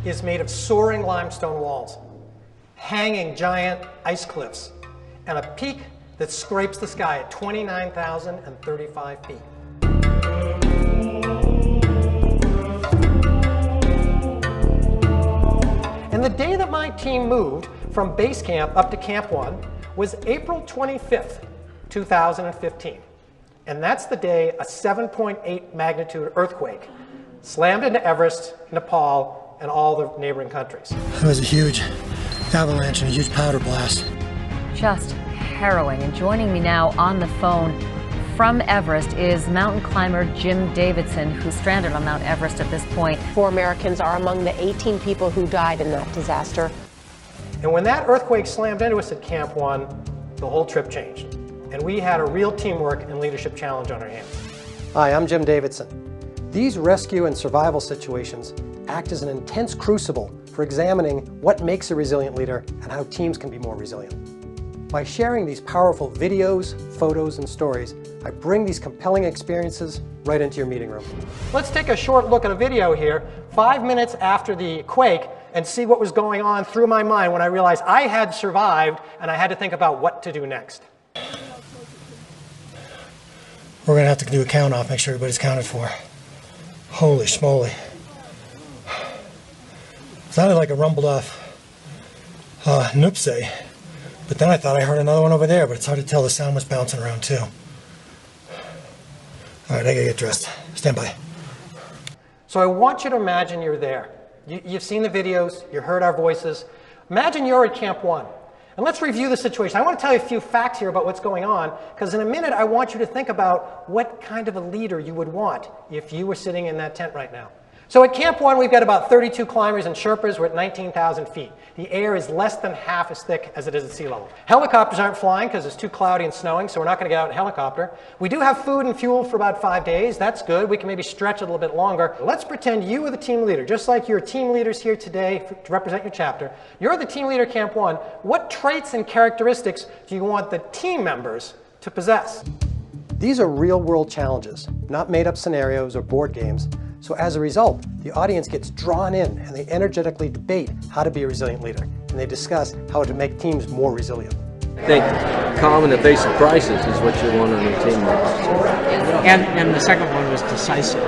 is made of soaring limestone walls, hanging giant ice cliffs, and a peak that scrapes the sky at 29,035 feet. And the day that my team moved from base camp up to Camp 1 was April 25th, 2015. And that's the day a 7.8 magnitude earthquake slammed into Everest, Nepal, and all the neighboring countries. It was a huge avalanche and a huge powder blast. Just harrowing. And joining me now on the phone from Everest is mountain climber Jim Davidson, who's stranded on Mount Everest at this point. 4 Americans are among the 18 people who died in that disaster. And when that earthquake slammed into us at Camp 1, the whole trip changed. And we had a real teamwork and leadership challenge on our hands. Hi, I'm Jim Davidson. These rescue and survival situations act as an intense crucible for examining what makes a resilient leader and how teams can be more resilient. By sharing these powerful videos, photos, and stories, I bring these compelling experiences right into your meeting room. Let's take a short look at a video here, 5 minutes after the quake, and see what was going on through my mind when I realized I had survived and I had to think about what to do next. We're going to have to do a count off, make sure everybody's counted for. Holy schmoly. It sounded like a rumbled off noopsay. But then I thought I heard another one over there, but it's hard to tell. The sound was bouncing around too. All right, I gotta get dressed. Stand by. So I want you to imagine you're there. You've seen the videos, you heard our voices. Imagine you're at Camp 1. And let's review the situation. I want to tell you a few facts here about what's going on, because in a minute I want you to think about what kind of a leader you would want if you were sitting in that tent right now. So at Camp 1, we've got about 32 climbers and Sherpas. We're at 19,000 feet. The air is less than half as thick as it is at sea level. Helicopters aren't flying because it's too cloudy and snowing, so we're not going to get out in a helicopter. We do have food and fuel for about 5 days. That's good. We can maybe stretch it a little bit longer. Let's pretend you are the team leader, just like your team leaders here today to represent your chapter. You're the team leader at Camp 1. What traits and characteristics do you want the team members to possess? These are real-world challenges, not made-up scenarios or board games. So as a result, the audience gets drawn in and they energetically debate how to be a resilient leader. And they discuss how to make teams more resilient. I think calm in the face of crisis is what you want on your team members. And the second one was decisive.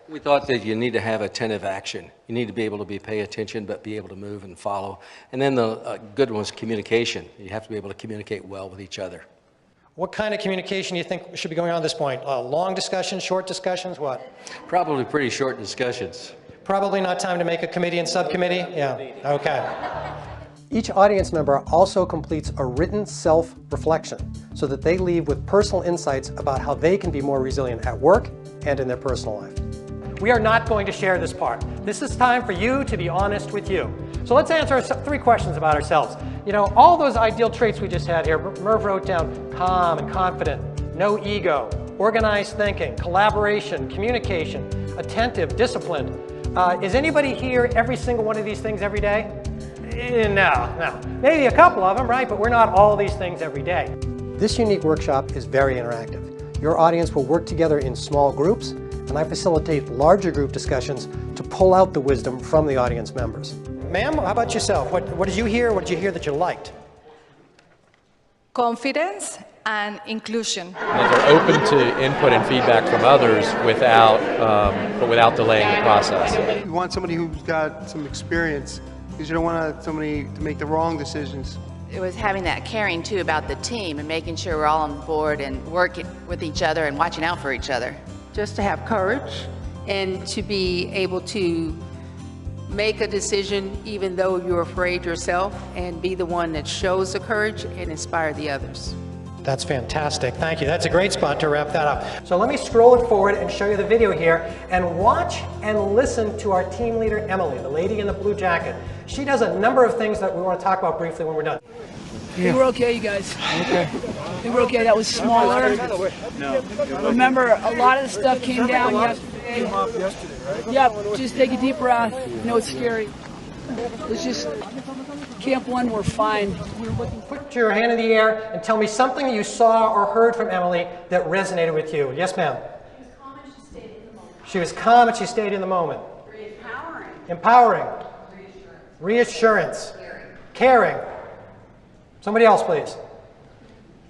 We thought that you need to have attentive action. You need to be able to pay attention, but be able to move and follow. And then the good one was communication. You have to be able to communicate well with each other. What kind of communication do you think should be going on at this point? Long discussions, short discussions, what? Probably pretty short discussions. Probably not time to make a committee and subcommittee? Yeah, okay. Each audience member also completes a written self-reflection so that they leave with personal insights about how they can be more resilient at work and in their personal life. We are not going to share this part. This is time for you to be honest with you. So let's answer 3 questions about ourselves. You know, all those ideal traits we just had here, Merv wrote down calm and confident, no ego, organized thinking, collaboration, communication, attentive, disciplined. Is anybody here every single one of these things every day? No. Maybe a couple of them, right? But we're not all these things every day. This unique workshop is very interactive. Your audience will work together in small groups, and I facilitate larger group discussions to pull out the wisdom from the audience members. Ma'am, how about yourself? What did you hear? What did you hear that you liked? Confidence and inclusion. And they're open to input and feedback from others without delaying the process. You want somebody who's got some experience, because you don't want somebody to make the wrong decisions. It was having that caring too about the team and making sure we're all on board and working with each other and watching out for each other. Just to have courage and to be able to make a decision even though you're afraid yourself, and be the one that shows the courage and inspire the others. That's fantastic. Thank you. That's a great spot to wrap that up. So let me scroll it forward and show you the video here, and watch and listen to our team leader, Emily, the lady in the blue jacket. She does a number of things that we want to talk about briefly when we're done. Yeah. We're okay, you guys. Okay. We're okay. That was smaller. No. Remember, a lot of the stuff came down yesterday. Yep, just take a deep breath. I know it's scary. It's just Camp 1, we're fine. Put your hand in the air and tell me something that you saw or heard from Emily that resonated with you. Yes, ma'am? She was calm and she stayed in the moment. She was calm and she stayed in the moment. Very empowering. Empowering. Reassurance. Caring. Somebody else, please.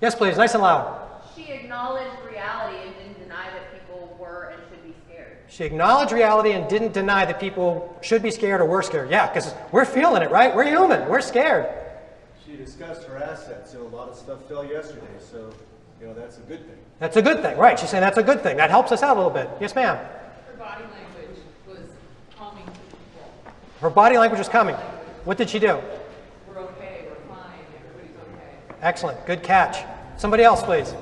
Yes, please. Nice and loud. She acknowledged reality and didn't deny that people were and should be scared. She acknowledged reality and didn't deny that people should be scared or were scared. Yeah, because we're feeling it, right? We're human. We're scared. She discussed her assets. A lot of stuff fell yesterday, so, that's a good thing. That's a good thing, right? She's saying that's a good thing. That helps us out a little bit. Yes, ma'am. Her body language was calming to people. Her body language was calming. What did she do? We're okay, we're fine, everybody's okay. Excellent. Good catch. Somebody else, please.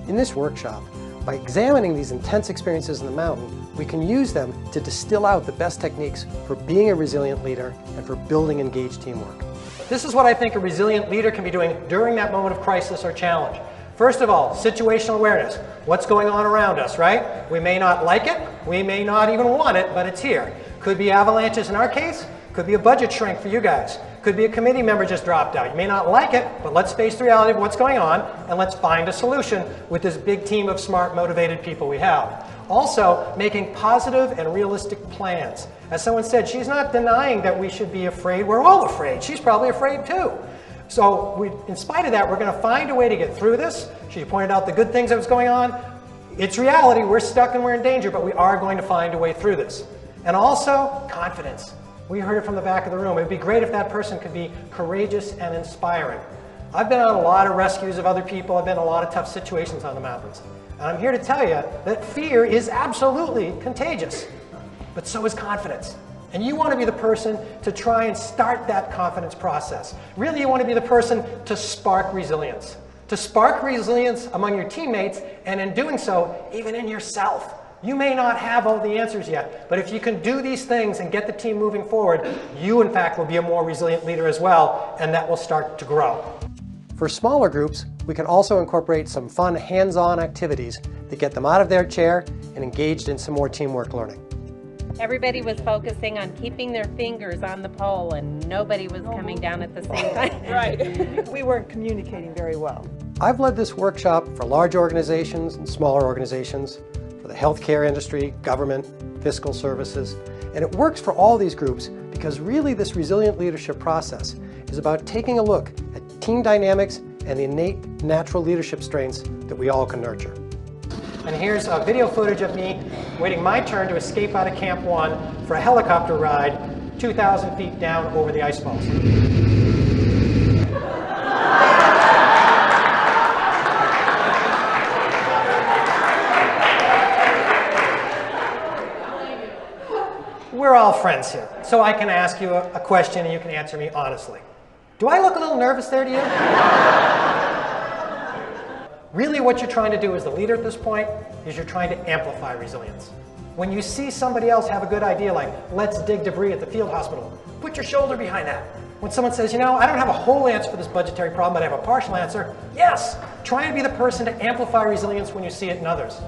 In this workshop, by examining these intense experiences in the mountain, we can use them to distill out the best techniques for being a resilient leader and for building engaged teamwork. This is what I think a resilient leader can be doing during that moment of crisis or challenge. First of all, situational awareness. What's going on around us, right? We may not like it, we may not even want it, but it's here. Could be avalanches in our case, could be a budget shrink for you guys. Could be a committee member just dropped out. You may not like it, but let's face the reality of what's going on and let's find a solution with this big team of smart, motivated people we have. Also, making positive and realistic plans. As someone said, she's not denying that we should be afraid. We're all afraid. She's probably afraid too. So in spite of that, we're going to find a way to get through this. She pointed out the good things that was going on. It's reality. We're stuck and we're in danger, but we are going to find a way through this. And also, confidence. We heard it from the back of the room. It would be great if that person could be courageous and inspiring. I've been on a lot of rescues of other people. I've been in a lot of tough situations on the mountains. And I'm here to tell you that fear is absolutely contagious, but so is confidence. And you want to be the person to try and start that confidence process. Really, you want to be the person to spark resilience. To spark resilience among your teammates, and in doing so, even in yourself. You may not have all the answers yet, but if you can do these things and get the team moving forward, you in fact will be a more resilient leader as well, and that will start to grow. For smaller groups, we can also incorporate some fun hands-on activities that get them out of their chair and engaged in some more teamwork learning. Everybody was focusing on keeping their fingers on the pole and nobody was coming down at the same time. Right. We weren't communicating very well. I've led this workshop for large organizations and smaller organizations, for the healthcare industry, government, fiscal services, and it works for all these groups because really this resilient leadership process is about taking a look at team dynamics and the innate natural leadership strengths that we all can nurture. And here's a video footage of me waiting my turn to escape out of Camp 1 for a helicopter ride 2,000 feet down over the ice falls. We're all friends here, so I can ask you a question and you can answer me honestly. Do I look a little nervous there to you? Really what you're trying to do as the leader at this point is you're trying to amplify resilience. When you see somebody else have a good idea like, let's dig debris at the field hospital, put your shoulder behind that. When someone says, I don't have a whole answer for this budgetary problem, but I have a partial answer, yes, try and be the person to amplify resilience when you see it in others.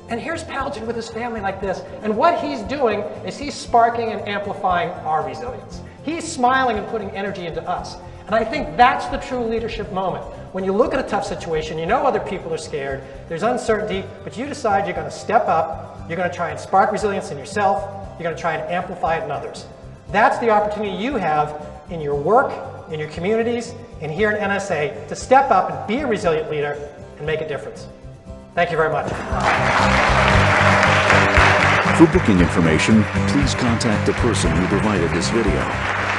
And here's Palgen with his family like this, and what he's doing is he's sparking and amplifying our resilience. He's smiling and putting energy into us. And I think that's the true leadership moment. When you look at a tough situation, you know other people are scared, there's uncertainty, but you decide you're going to step up, you're going to try and spark resilience in yourself, you're going to try and amplify it in others. That's the opportunity you have in your work, in your communities, and here at NSA to step up and be a resilient leader and make a difference. Thank you very much. For booking information, please contact the person who provided this video.